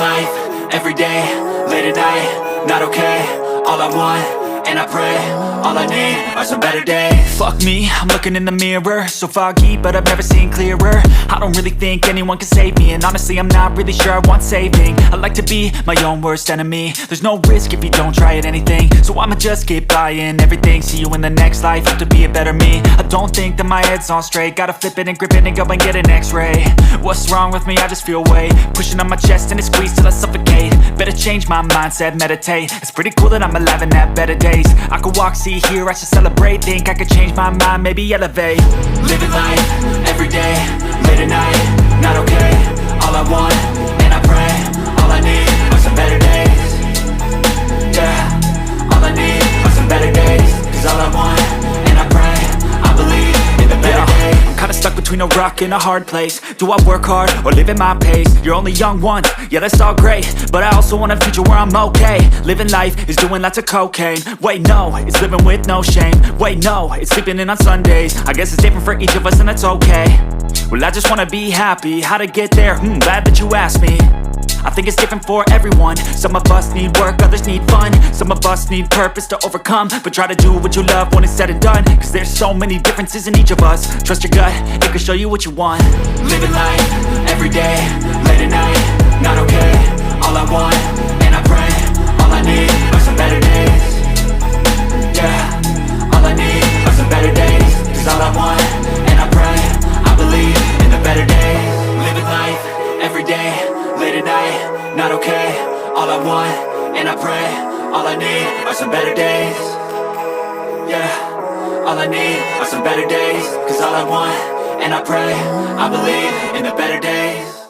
life, every day, late at night, not okay. All I want, and I pray, all I need are some better days. Fuck me, I'm looking in the mirror, so foggy, but I've never seen clearer. I don't really think anyone can save me, and honestly I'm not really sure I want saving. I like to be my own worst enemy. There's no risk if you don't try at anything, so I'ma just keep buying everything. See you in the next life, have to be a better me. I don't think that my head's on straight, gotta flip it and grip it and go and get an x-ray. What's wrong with me? I just feel weight pushing on my chest and it squeezes till I suffocate. Better change my mindset, meditate. It's pretty cool that I'm alive and have better days. I could walk, see, hear, I should celebrate. Think I could change my mind, maybe elevate. Living life, every day, late at night, not okay. All I want, and I pray, all I need are some better days. Yeah, all I need are some better days. Cause all I want, and I pray, I believe in the better days. I'm kinda stuck between a rock and a hard place. Do I work hard or live at my pace? You're only young once, yeah that's all great, but I also want a future where I'm okay. Living life is doing lots of cocaine. Wait no, it's living with no shame. Wait no, it's sleeping in on Sundays. I guess it's different for each of us and that's okay. Well I just wanna be happy, how to get there? Glad that you asked me. I think it's different for everyone. Some of us need work, others need fun. Some of us need purpose to overcome. But try to do what you love when it's said and done, cause there's so many differences in each of us. Trust your gut, it can show you what you want. Living life, every day, late at night, not okay. All I want, and I pray, all I need are some better days. Yeah, all I need are some better days. Cause all I want, and I pray, I believe in the better days. Living life, every day, late at night, not okay. All I want, and I pray, all I need are some better days. Yeah, all I need are some better days. Cause all I want, and I pray, I believe in the better days.